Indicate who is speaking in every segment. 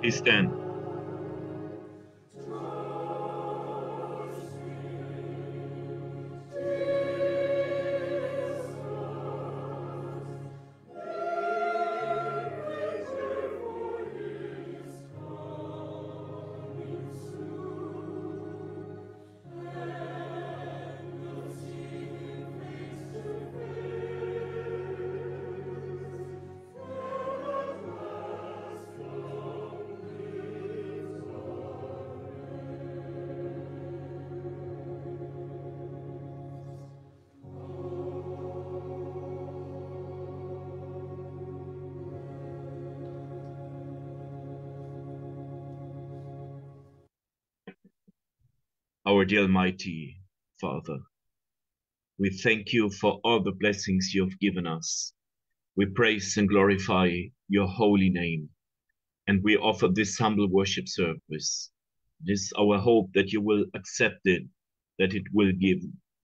Speaker 1: Please stand. Our dear Almighty Father, we thank you for all the blessings you have given us. We praise and glorify your holy name, and we offer this humble worship service. It is our hope that you will accept it, that it will give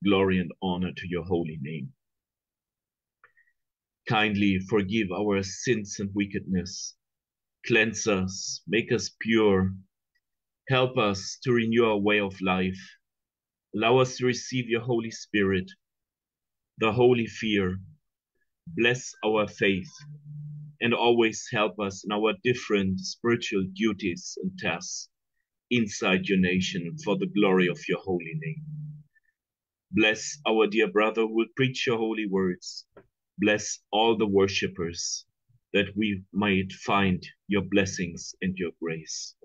Speaker 1: glory and honor to your holy name. Kindly forgive our sins and wickedness. Cleanse us, make us pure. Help us to renew our way of life. Allow us to receive your Holy Spirit, the holy fear. Bless our faith and always help us in our different spiritual duties and tasks inside your nation for the glory of your holy name. Bless our dear brother who will preach your holy words. Bless all the worshippers, that we might find your blessings and your grace.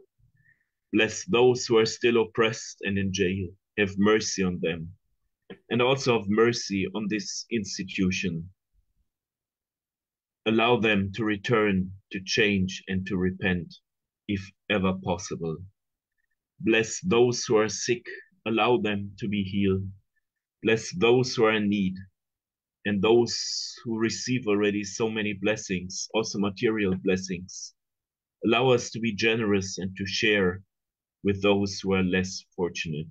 Speaker 1: Bless those who are still oppressed and in jail. Have mercy on them, and also have mercy on this institution. Allow them to return, to change, and to repent, if ever possible. Bless those who are sick. Allow them to be healed. Bless those who are in need, and those who receive already so many blessings, also material blessings. Allow us to be generous and to share with those who are less fortunate.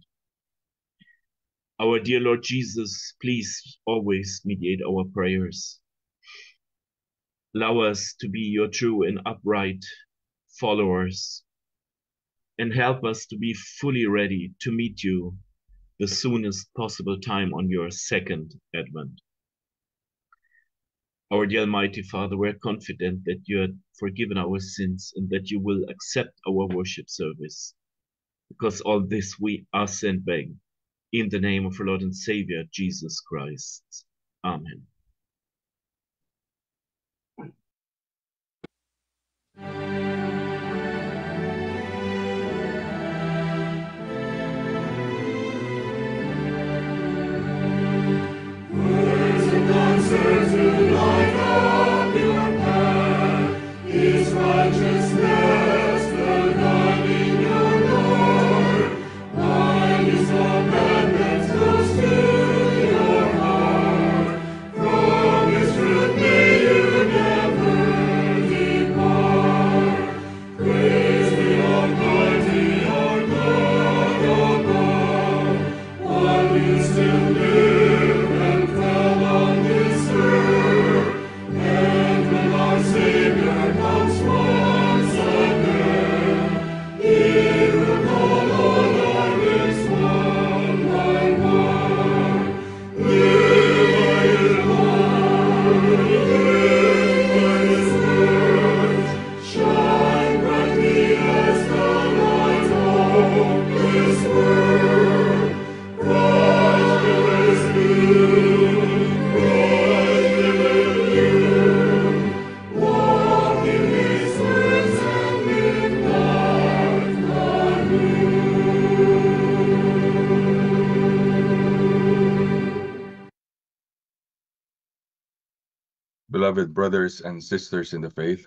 Speaker 1: Our dear Lord Jesus, please always mediate our prayers. Allow us to be your true and upright followers, and help us to be fully ready to meet you the soonest possible time on your second advent. Our dear Almighty Father, we're confident that you have forgiven our sins and that you will accept our worship service. Because all this we ask and beg in the name of our Lord and Savior, Jesus Christ. Amen.
Speaker 2: Beloved brothers and sisters in the faith,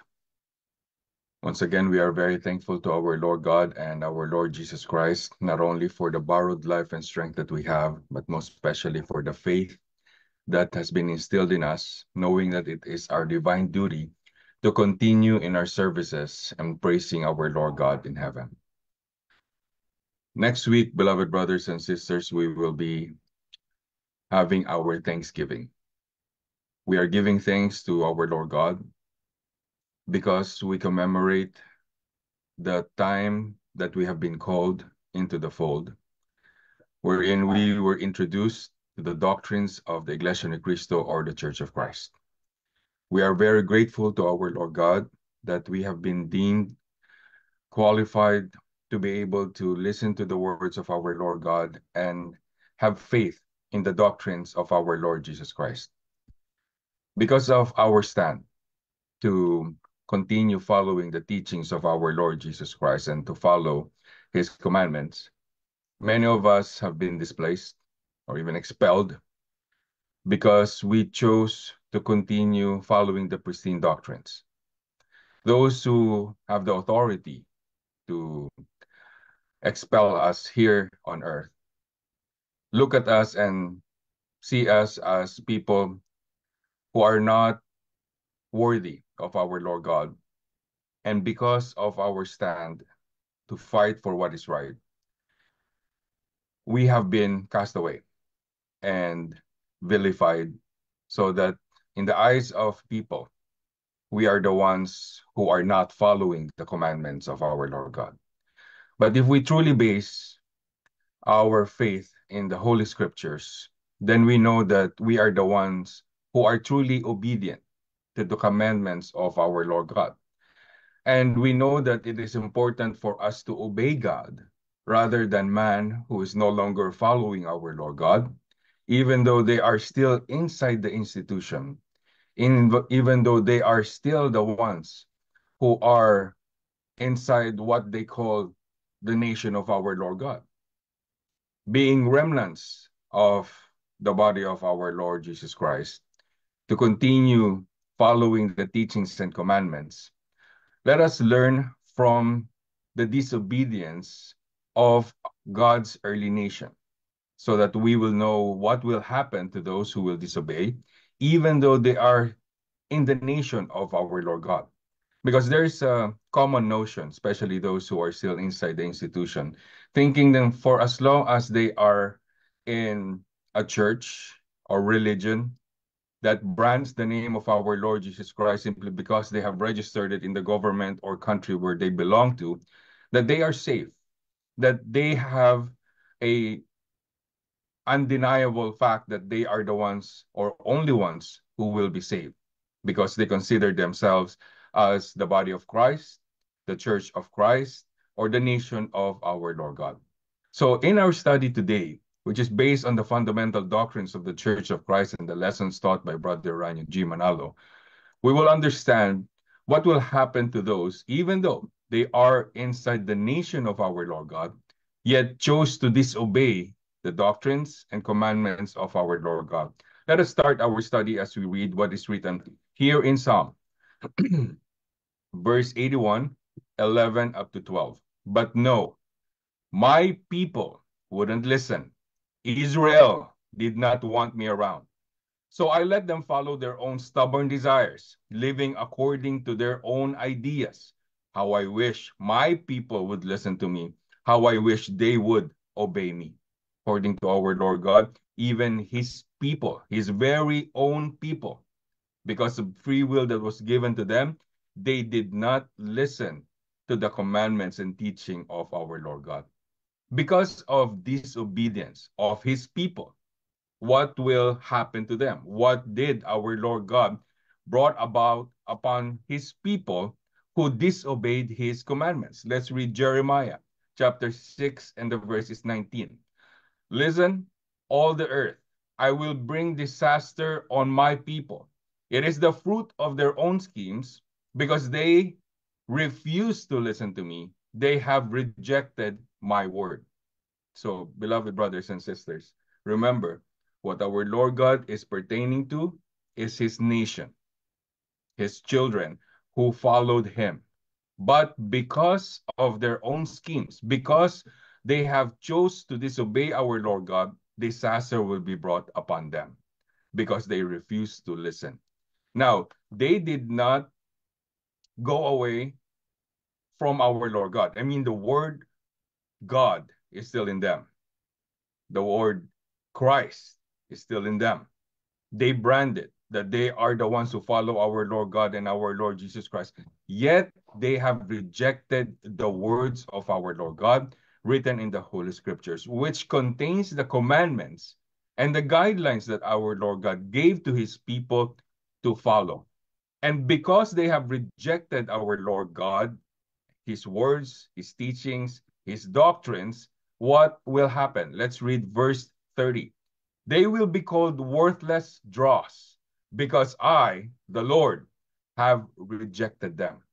Speaker 2: once again, we are very thankful to our Lord God and our Lord Jesus Christ, not only for the borrowed life and strength that we have, but most especially for the faith that has been instilled in us, knowing that it is our divine duty to continue in our services and praising our Lord God in heaven. Next week, beloved brothers and sisters, we will be having our Thanksgiving. We are giving thanks to our Lord God because we commemorate the time that we have been called into the fold, wherein we were introduced to the doctrines of the Iglesia Ni Cristo, or the Church of Christ. We are very grateful to our Lord God that we have been deemed qualified to be able to listen to the words of our Lord God and have faith in the doctrines of our Lord Jesus Christ. Because of our stand to continue following the teachings of our Lord Jesus Christ and to follow his commandments, many of us have been displaced or even expelled because we chose to continue following the pristine doctrines. Those who have the authority to expel us here on earth look at us and see us as people who are not worthy of our Lord God. And because of our stand to fight for what is right, we have been cast away and vilified, so that in the eyes of people, we are the ones who are not following the commandments of our Lord God. But if we truly base our faith in the Holy Scriptures, then we know that we are the ones who are truly obedient to the commandments of our Lord God. And we know that it is important for us to obey God rather than man who is no longer following our Lord God, even though they are still inside the institution, even though they are still the ones who are inside what they call the nation of our Lord God, being remnants of the body of our Lord Jesus Christ, to continue following the teachings and commandments. Let us learn from the disobedience of God's early nation, so that we will know what will happen to those who will disobey, even though they are in the nation of our Lord God. Because there's a common notion, especially those who are still inside the institution, thinking that for as long as they are in a church or religion that brands the name of our Lord Jesus Christ simply because they have registered it in the government or country where they belong to, that they are safe, that they have a undeniable fact that they are the ones or only ones who will be saved, because they consider themselves as the body of Christ, the church of Christ, or the nation of our Lord God. So in our study today, which is based on the fundamental doctrines of the Church of Christ and the lessons taught by Brother Ranyo G. Manalo, we will understand what will happen to those, even though they are inside the nation of our Lord God, yet chose to disobey the doctrines and commandments of our Lord God. Let us start our study as we read what is written here in Psalm, verse 81, 11 up to 12. But no, my people wouldn't listen. Israel did not want me around. So I let them follow their own stubborn desires, living according to their own ideas. How I wish my people would listen to me. How I wish they would obey me. According to our Lord God, even his people, his very own people, because of free will that was given to them, they did not listen to the commandments and teaching of our Lord God. Because of disobedience of his people, what will happen to them? What did our Lord God brought about upon his people who disobeyed his commandments? Let's read Jeremiah chapter 6 and the verses 19. Listen, all the earth, I will bring disaster on my people. It is the fruit of their own schemes, because they refuse to listen to me. They have rejected my word. So, beloved brothers and sisters, remember, what our Lord God is pertaining to is his nation, his children who followed him. But because of their own schemes, because they have chose to disobey our Lord God, disaster will be brought upon them because they refuse to listen. Now, they did not go away from our Lord God. I mean, the word God is still in them. The word Christ is still in them. They branded that they are the ones who follow our Lord God and our Lord Jesus Christ. Yet they have rejected the words of our Lord God written in the Holy Scriptures, which contains the commandments and the guidelines that our Lord God gave to his people to follow. And because they have rejected our Lord God, his words, his teachings, his doctrines, what will happen? Let's read verse 30. They will be called worthless dross because I, the Lord, have rejected them.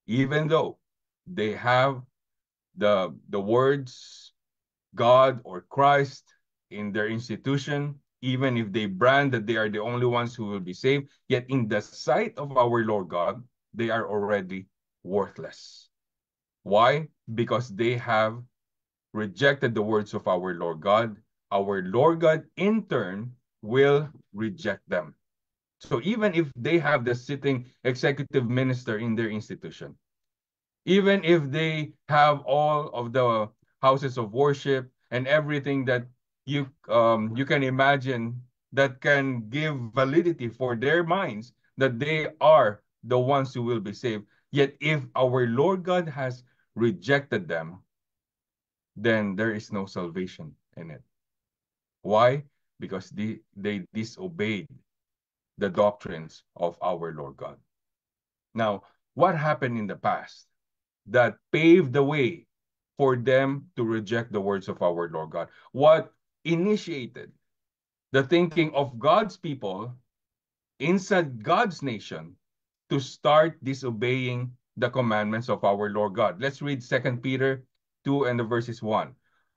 Speaker 2: Even though they have the words God or Christ in their institution, even if they brand that they are the only ones who will be saved, yet in the sight of our Lord God, they are already worthless. Why? Because they have rejected the words of our Lord God. Our Lord God, in turn, will reject them. So even if they have the sitting executive minister in their institution, even if they have all of the houses of worship and everything that you can imagine that can give validity for their minds that they are the ones who will be saved. Yet if our Lord God has rejected them, then there is no salvation in it. Why? Because they disobeyed the doctrines of our Lord God. Now, what happened in the past that paved the way for them to reject the words of our Lord God? What initiated the thinking of God's people inside God's nation to start disobeying the commandments of our Lord God? Let's read 2 Peter 2 and the verses 1.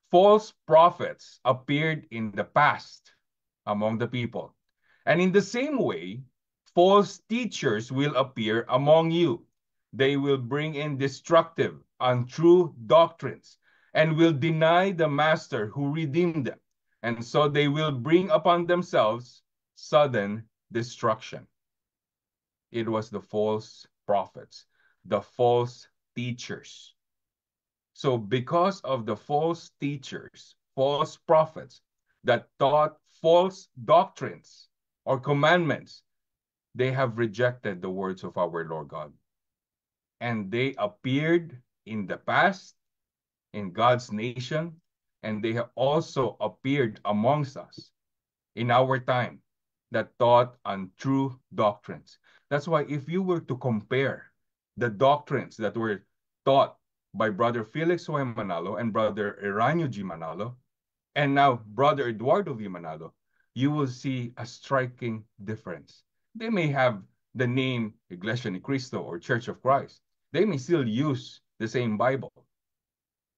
Speaker 2: False prophets appeared in the past among the people. And in the same way, false teachers will appear among you. They will bring in destructive, untrue doctrines and will deny the master who redeemed them. And so they will bring upon themselves sudden destruction. It was the false prophets, the false teachers. So because of the false teachers, false prophets that taught false doctrines or commandments, they have rejected the words of our Lord God. And they appeared in the past in God's nation, and they have also appeared amongst us in our time that taught untrue doctrines. That's why if you were to compare the doctrines that were taught by Brother Felix Y. Manalo and Brother Eranio G. Manalo, and now Brother Eduardo V. Manalo, you will see a striking difference. They may have the name Iglesia Ni Cristo or Church of Christ. They may still use the same Bible,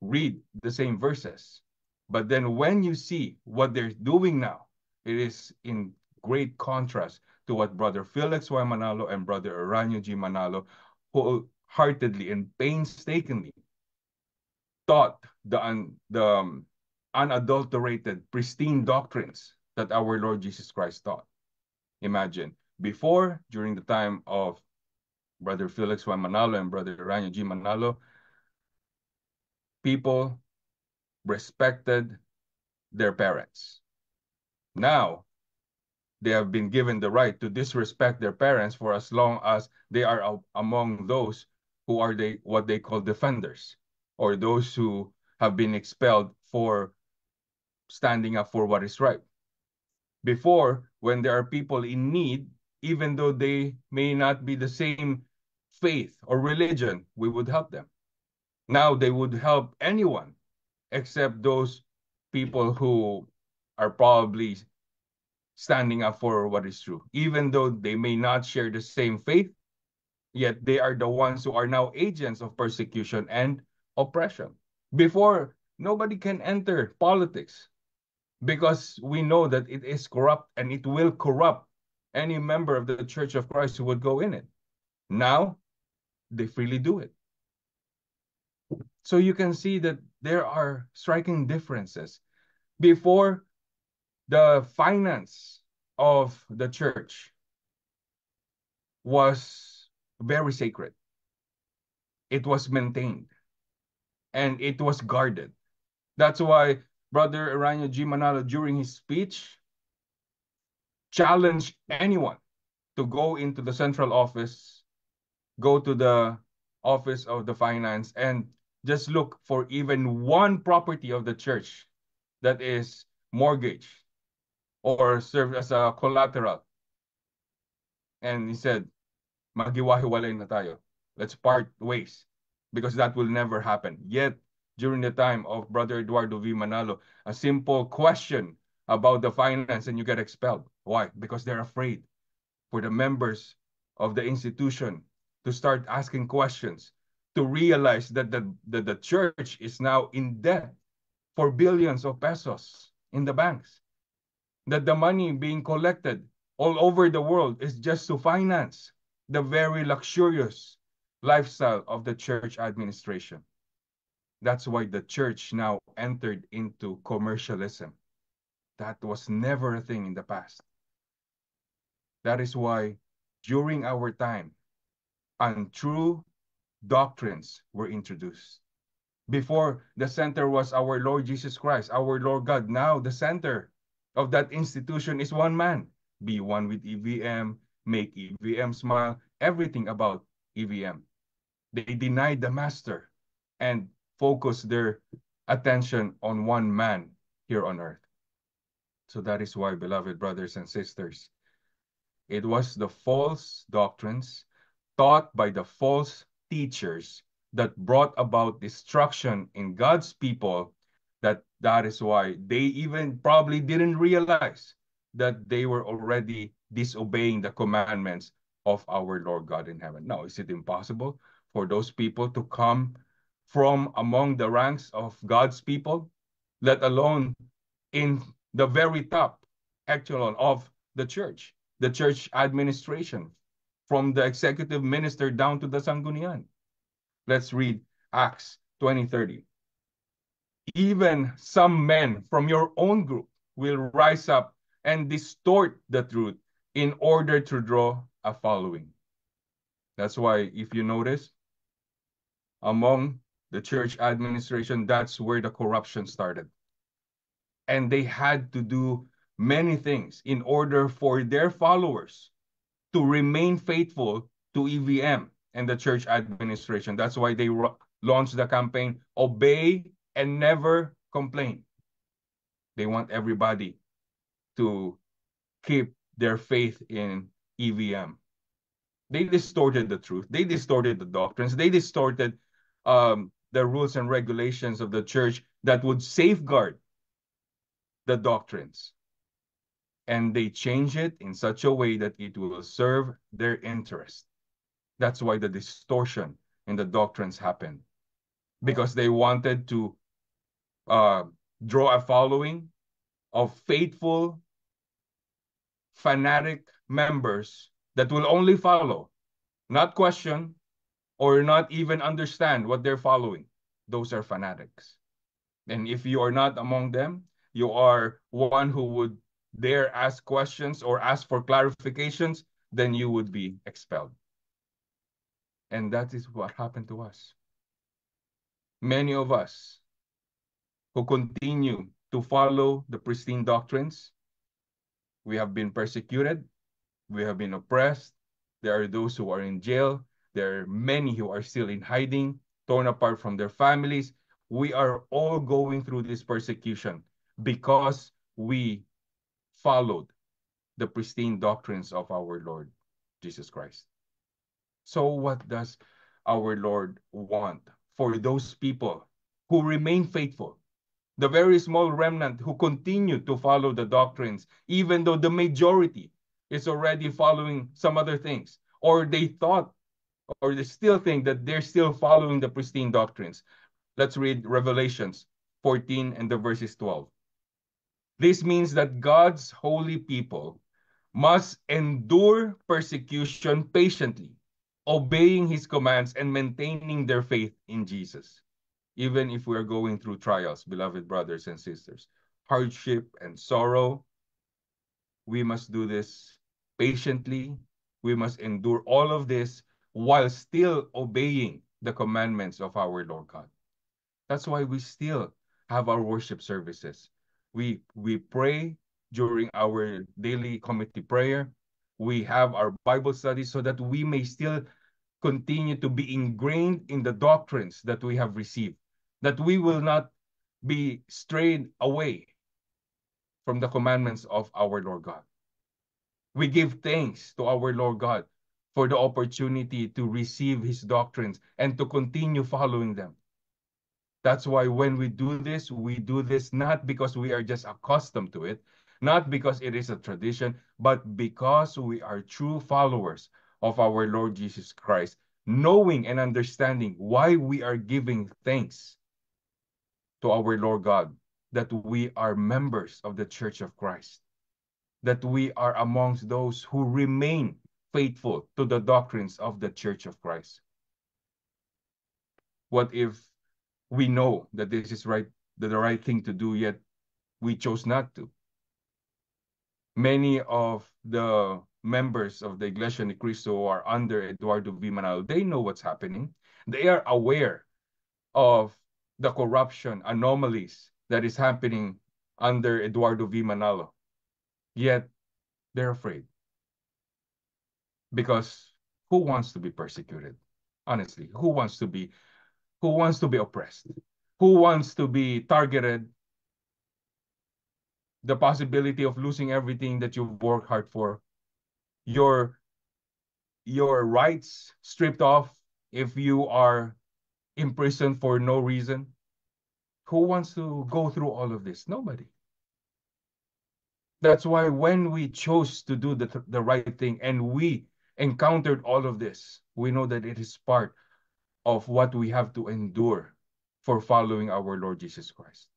Speaker 2: read the same verses. But then when you see what they're doing now, it is in great contrast to what Brother Felix Y. Manalo and Brother Eranio G. Manalo wholeheartedly and painstakingly taught the unadulterated, pristine doctrines that our Lord Jesus Christ taught. Imagine, before, during the time of Brother Felix Y. Manalo and Brother Eranio G. Manalo, people respected their parents. Now, they have been given the right to disrespect their parents for as long as they are among those who are what they call defenders, or those who have been expelled for standing up for what is right. Before, when there are people in need, even though they may not be the same faith or religion, we would help them. Now they would help anyone except those people who are probably standing up for what is true. Even though they may not share the same faith, yet they are the ones who are now agents of persecution and oppression. Before, nobody can enter politics because we know that it is corrupt and it will corrupt any member of the Church of Christ who would go in it. Now, they freely do it. So you can see that there are striking differences. Before, the finance of the church was very sacred. It was maintained and it was guarded. That's why Brother Eranio G. Manalo, during his speech, challenged anyone to go into the central office go to the office of the finance and just look for even one property of the church that is mortgage or served as a collateral. And he said, maghiwa-hiwalay na tayo. Let's part ways, because that will never happen. Yet, during the time of Brother Eduardo V. Manalo, a simple question about the finance and you get expelled. Why? Because they're afraid for the members of the institution to start asking questions, to realize that the church is now in debt for billions of pesos in the banks, that the money being collected all over the world is just to finance the very luxurious lifestyle of the church administration. That's why the church now entered into commercialism. That was never a thing in the past. That is why during our time, untrue doctrines were introduced. Before, the center was our Lord Jesus Christ, our Lord God. Now, the center of that institution is one man. Be one with EVM, make EVM smile, everything about EVM. They denied the master and focused their attention on one man here on earth. So that is why, beloved brothers and sisters, it was the false doctrines taught by the false teachers that brought about destruction in God's people, that is why they even probably didn't realize that they were already disobeying the commandments of our Lord God in heaven. Now, is it impossible for those people to come from among the ranks of God's people, let alone in the very top echelon of the church administration, from the executive minister down to the Sanggunian? Let's read Acts 20:30. Even some men from your own group will rise up and distort the truth in order to draw a following. That's why, if you notice, among the church administration, that's where the corruption started. And they had to do many things in order for their followers to remain faithful to EVM and the church administration. That's why they launched the campaign, Obey and Never Complain. They want everybody to keep their faith in EVM. They distorted the truth. They distorted the doctrines. They distorted the rules and regulations of the church that would safeguard the doctrines. And they change it in such a way that it will serve their interest. That's why the distortion in the doctrines happened. Because they wanted to draw a following of faithful, fanatic members that will only follow, not question, or not even understand what they're following. Those are fanatics. And if you are not among them, you are one who would dare ask questions or ask for clarifications, then you would be expelled. And that is what happened to us. Many of us who continue to follow the pristine doctrines, we have been persecuted, we have been oppressed, there are those who are in jail, there are many who are still in hiding, torn apart from their families. We are all going through this persecution because we followed the pristine doctrines of our Lord Jesus Christ. So what does our Lord want for those people who remain faithful? The very small remnant who continue to follow the doctrines, even though the majority is already following some other things, or they thought, or they still think that they're still following the pristine doctrines. Let's read Revelations 14 and the verses 12. This means that God's holy people must endure persecution patiently, obeying his commands and maintaining their faith in Jesus. Even if we are going through trials, beloved brothers and sisters, hardship and sorrow, we must do this patiently. We must endure all of this while still obeying the commandments of our Lord God. That's why we still have our worship services. We pray during our daily committee prayer. We have our Bible studies so that we may still continue to be ingrained in the doctrines that we have received, that we will not be strayed away from the commandments of our Lord God. We give thanks to our Lord God for the opportunity to receive his doctrines and to continue following them. That's why when we do this not because we are just accustomed to it, not because it is a tradition, but because we are true followers of our Lord Jesus Christ, knowing and understanding why we are giving thanks to our Lord God, that we are members of the Church of Christ, that we are amongst those who remain faithful to the doctrines of the Church of Christ. What if we know that this is the right thing to do, yet we chose not to? Many of the members of the Iglesia Ni Cristo who are under Eduardo V. Manalo, they know what's happening. They are aware of the corruption anomalies that is happening under Eduardo V. Manalo. Yet they're afraid. Because who wants to be persecuted? Honestly, who wants to be oppressed? Who wants to be targeted? The possibility of losing everything that you've worked hard for, your rights stripped off if you are imprisoned for no reason. Who wants to go through all of this? Nobody. That's why when we chose to do the right thing and we encountered all of this, we know that it is part of what we have to endure for following our Lord Jesus Christ.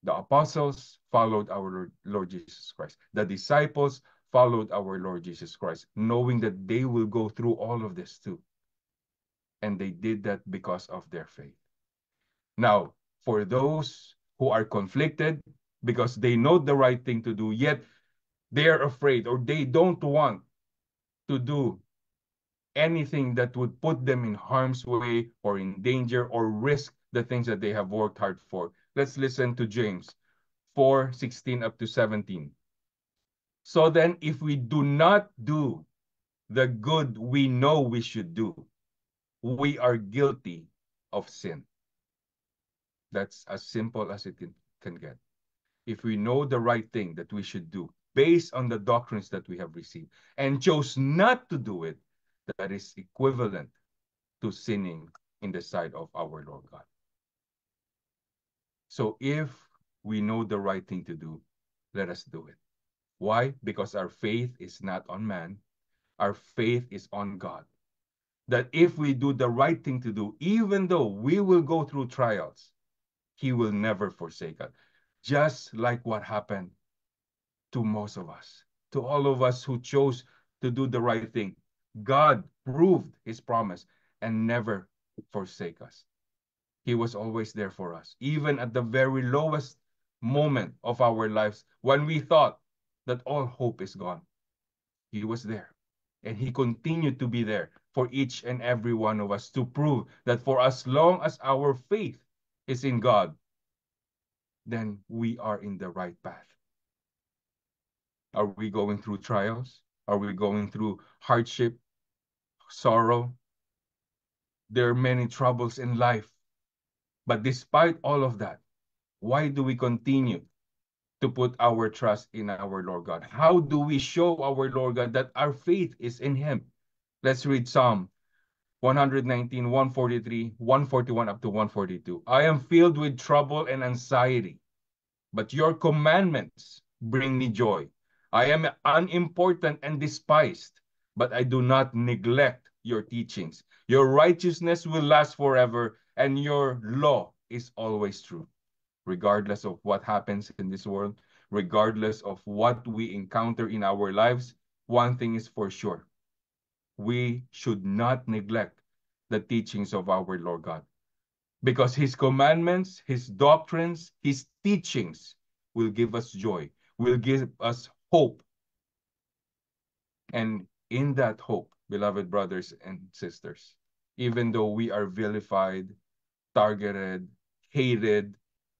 Speaker 2: The apostles followed our Lord Jesus Christ. The disciples followed our Lord Jesus Christ, knowing that they will go through all of this too. And they did that because of their faith. Now, for those who are conflicted because they know the right thing to do, yet they are afraid or they don't want to do anything that would put them in harm's way or in danger or risk the things that they have worked hard for. Let's listen to James 4:16 up to 17. So then, if we do not do the good we know we should do, we are guilty of sin. That's as simple as it can get. If we know the right thing that we should do based on the doctrines that we have received and chose not to do it, that is equivalent to sinning in the sight of our Lord God. So if we know the right thing to do, let us do it. Why? Because our faith is not on man. Our faith is on God. That if we do the right thing to do, even though we will go through trials, he will never forsake us. Just like what happened to most of us, to all of us who chose to do the right thing. God proved his promise and never forsake us. He was always there for us, even at the very lowest moment of our lives when we thought that all hope is gone. He was there, and he continued to be there for each and every one of us to prove that for as long as our faith is in God, then we are in the right path. Are we going through trials? Are we going through hardship, sorrow? There are many troubles in life. But despite all of that, why do we continue to put our trust in our Lord God? How do we show our Lord God that our faith is in him? Let's read Psalm 119, 143, 141 up to 142. I am filled with trouble and anxiety, but your commandments bring me joy. I am unimportant and despised, but I do not neglect your teachings. Your righteousness will last forever, and your law is always true. Regardless of what happens in this world, regardless of what we encounter in our lives, one thing is for sure. We should not neglect the teachings of our Lord God. Because his commandments, his doctrines, his teachings will give us joy, will give us hope. And in that hope, beloved brothers and sisters, even though we are vilified, targeted, hated,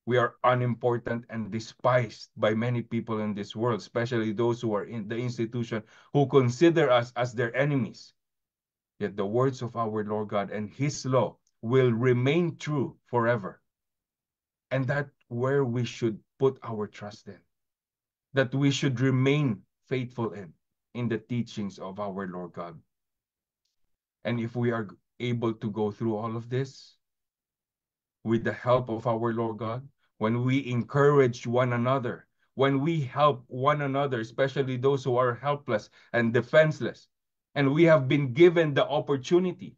Speaker 2: we are unimportant and despised by many people in this world, especially those who are in the institution who consider us as their enemies. Yet the words of our Lord God and His law will remain true forever. And that's where we should put our trust in. That we should remain faithful in the teachings of our Lord God. And if we are able to go through all of this with the help of our Lord God, when we encourage one another, when we help one another, especially those who are helpless and defenseless, and we have been given the opportunity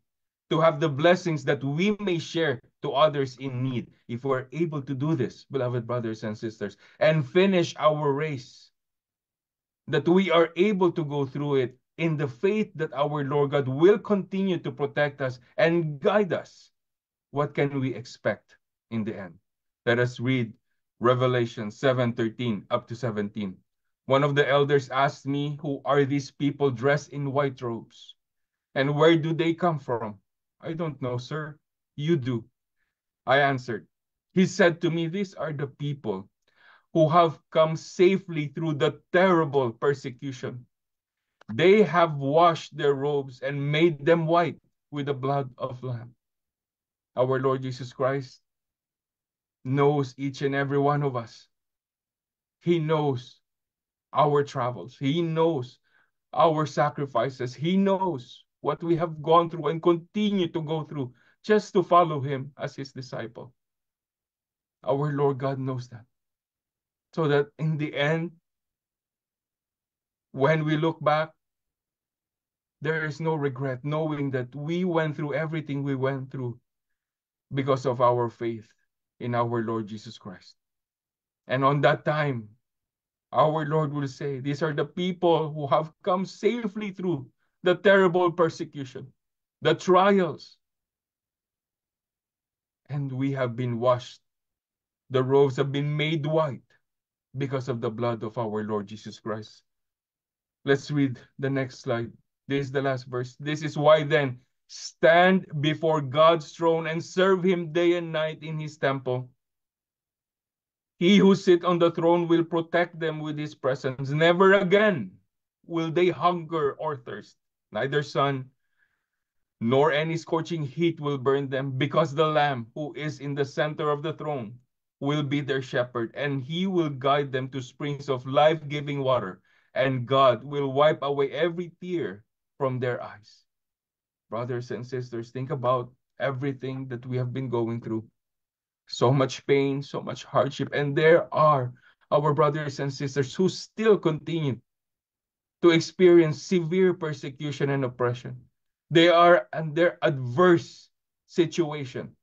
Speaker 2: to have the blessings that we may share to others in need, if we're able to do this, beloved brothers and sisters, and finish our race, that we are able to go through it in the faith that our Lord God will continue to protect us and guide us, what can we expect in the end? Let us read Revelation 7:13 up to 17. One of the elders asked me, who are these people dressed in white robes? And where do they come from? I don't know, sir. You do. I answered. He said to me, these are the people who have come safely through the terrible persecution. They have washed their robes and made them white with the blood of Lamb. Our Lord Jesus Christ knows each and every one of us. He knows our travels. He knows our sacrifices. He knows what we have gone through and continue to go through just to follow Him as His disciple. Our Lord God knows that. So that in the end, when we look back, there is no regret knowing that we went through everything we went through because of our faith in our Lord Jesus Christ. And on that time, our Lord will say, these are the people who have come safely through the terrible persecution, the trials. And we have been washed. The robes have been made white because of the blood of our Lord Jesus Christ. Let's read the next slide. This is the last verse. This is why then, stand before God's throne and serve Him day and night in His temple. He who sits on the throne will protect them with His presence. Never again will they hunger or thirst. Neither sun nor any scorching heat will burn them, because the Lamb who is in the center of the throne will be their shepherd, and He will guide them to springs of life-giving water, and God will wipe away every tear from their eyes. Brothers and sisters, think about everything that we have been going through. So much pain, so much hardship, and there are our brothers and sisters who still continue to experience severe persecution and oppression. They are under adverse situation.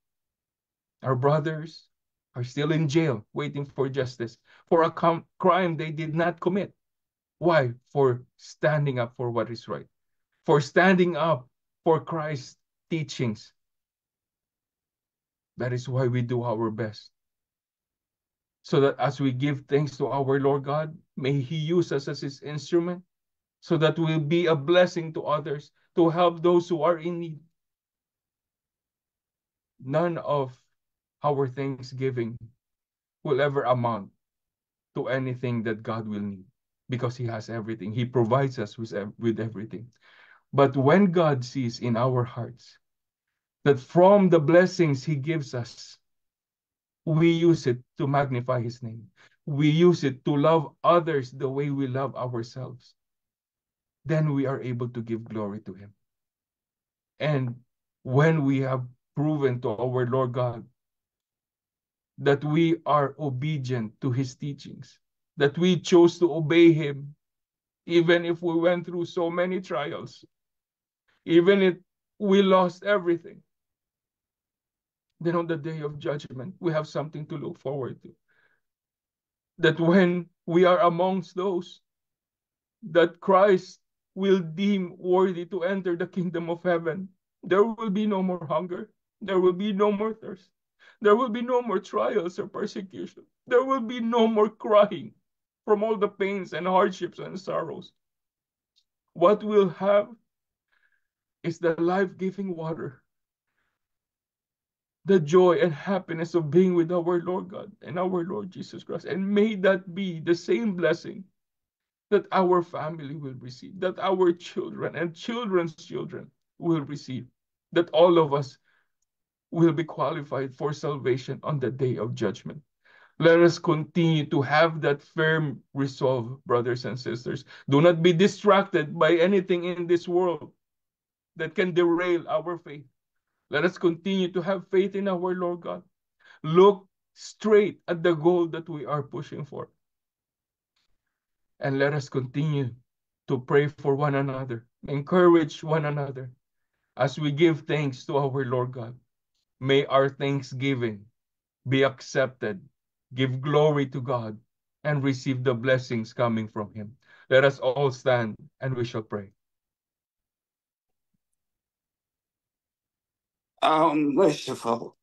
Speaker 2: Our brothers are still in jail waiting for justice for a crime they did not commit. Why? For standing up for what is right, for standing up for Christ's teachings. That is why we do our best. So that as we give thanks to our Lord God, may He use us as His instrument, so that we'll be a blessing to others, to help those who are in need. None of our thanksgiving will ever amount to anything that God will need, because He has everything. He provides us with everything. But when God sees in our hearts that from the blessings He gives us, we use it to magnify His name. We use it to love others the way we love ourselves. Then we are able to give glory to Him. And when we have proven to our Lord God that we are obedient to His teachings, that we chose to obey Him, even if we went through so many trials, even if we lost everything, then on the day of judgment, we have something to look forward to. That when we are amongst those that Christ will deem worthy to enter the kingdom of heaven, there will be no more hunger. There will be no more thirst. There will be no more trials or persecution. There will be no more crying from all the pains and hardships and sorrows. What we'll have is the life-giving water, the joy and happiness of being with our Lord God and our Lord Jesus Christ. And may that be the same blessing that our family will receive, that our children and children's children will receive, that all of us will be qualified for salvation on the day of judgment. Let us continue to have that firm resolve, brothers and sisters. Do not be distracted by anything in this world that can derail our faith. Let us continue to have faith in our Lord God. Look straight at the goal that we are pushing for. And let us continue to pray for one another, encourage one another as we give thanks to our Lord God. May our thanksgiving be accepted, give glory to God, and receive the blessings coming from Him. Let us all stand and we shall pray.
Speaker 3: Our merciful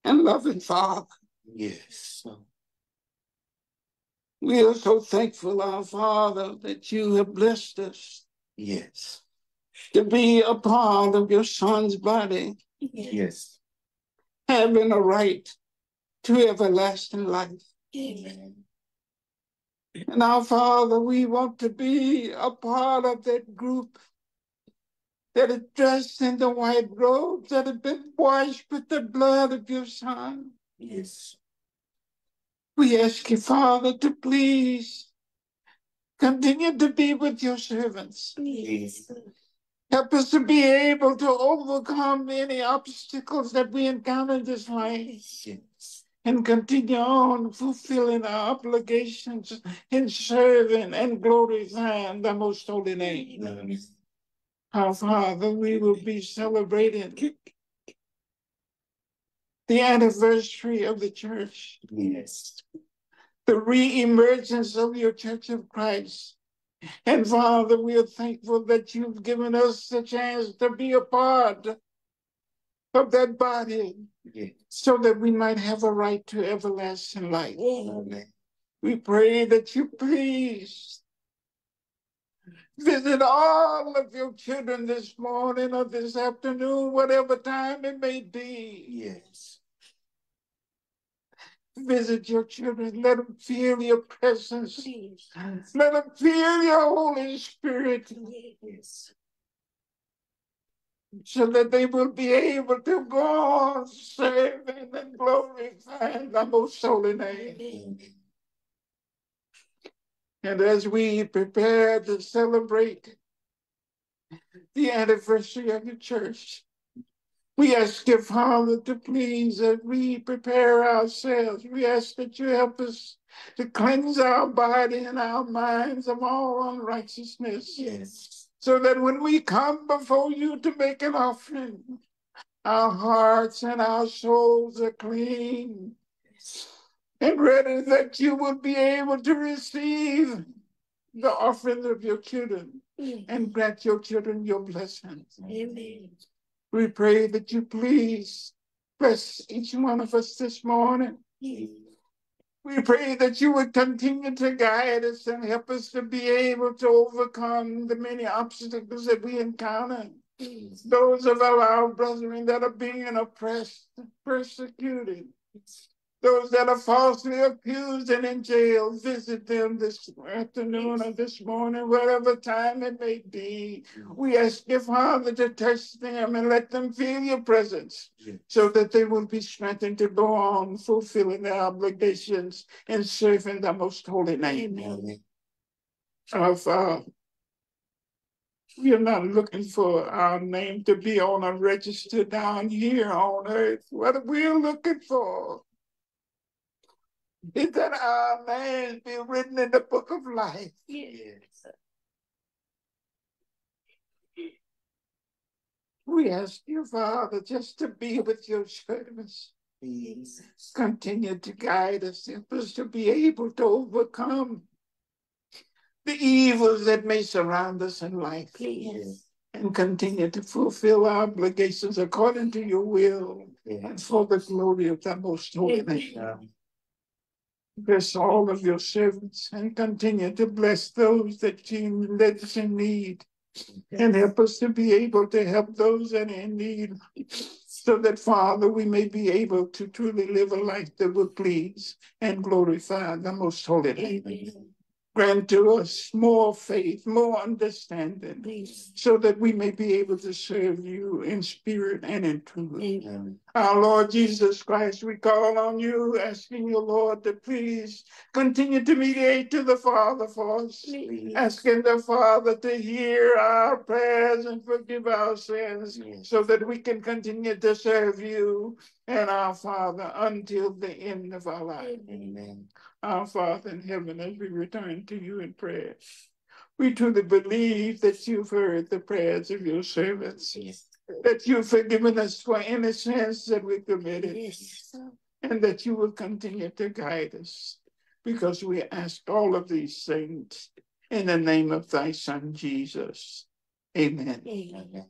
Speaker 3: and loving Father, yes. We are so thankful, our Father, that you have blessed us, yes, to be a part of your Son's body, yes, having a right to everlasting life. Amen. And our Father, we want to be a part of that group that is dressed in the white robes, that have been washed with the blood of your Son. Yes. We ask you, Father, to please continue to be with your servants. Yes. Help us to be able to overcome any obstacles that we encounter in this life. Yes. And continue on fulfilling our obligations in serving and glorifying the most holy name. Yes. Our Father, we will be celebrating the anniversary of the church. Yes. The re-emergence of your Church of Christ. And Father, we are thankful that you've given us the chance to be a part of that body, yes, so that we might have a right to everlasting life. Amen. We pray that you please visit all of your children this morning or this afternoon, whatever time it may be. Yes. Visit your children. Let them feel your presence. Yes. Let them feel your Holy Spirit. Yes. So that they will be able to go on serving and glorifying the most holy name. Amen. And as we prepare to celebrate the anniversary of the church, we ask you, Father, to please, as we prepare ourselves, we ask that you help us to cleanse our body and our minds of all unrighteousness. Yes. So that when we come before you to make an offering, our hearts and our souls are clean and ready, that you will be able to receive the offering of your children and grant your children your blessings. Amen. We pray that you please bless each one of us this morning. We pray that you would continue to guide us and help us to be able to overcome the many obstacles that we encounter. Those of our brethren that are being oppressed, persecuted, those that are falsely accused and in jail, visit them this afternoon or this morning, whatever time it may be. We ask your Father to touch them and let them feel your presence, so that they will be strengthened to go on fulfilling their obligations and serving the most holy name. Amen. Our Father, we are not looking for our name to be on a register down here on earth. What we're looking for is that our names be written in the book of life. Yes. We ask you, Father, just to be with your servants. Yes. Continue to guide us, help us to be able to overcome the evils that may surround us in life. Yes. And continue to fulfill our obligations according to your will, yes, and for the glory of the most holy name. Bless all of your servants and continue to bless those that is in need, and help us to be able to help those that are in need, so that, Father, we may be able to truly live a life that will please and glorify the most holy name. Grant to us more faith, more understanding, so that we may be able to serve you in spirit and in truth. Our Lord Jesus Christ, we call on you, asking you, Lord, to please continue to mediate to the Father for us, asking the Father to hear our prayers and forgive our sins, so that we can continue to serve you and our Father until the end of our life. Amen. Our Father in heaven, as we return to you in prayer, we truly believe that you've heard the prayers of your servants, that you've forgiven us for any sins that we committed, and that you will continue to guide us, because we ask all of these things in the name of thy Son, Jesus. Amen. Amen.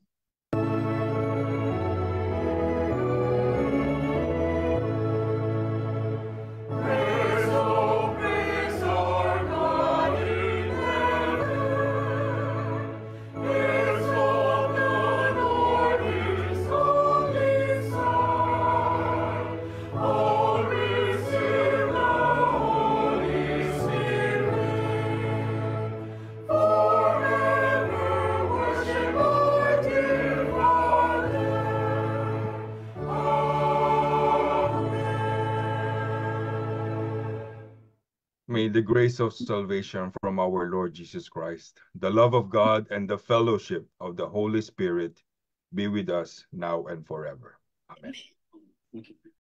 Speaker 2: May the grace of salvation from our Lord Jesus Christ, the love of God, and the fellowship of the Holy Spirit be with us now and forever. Amen.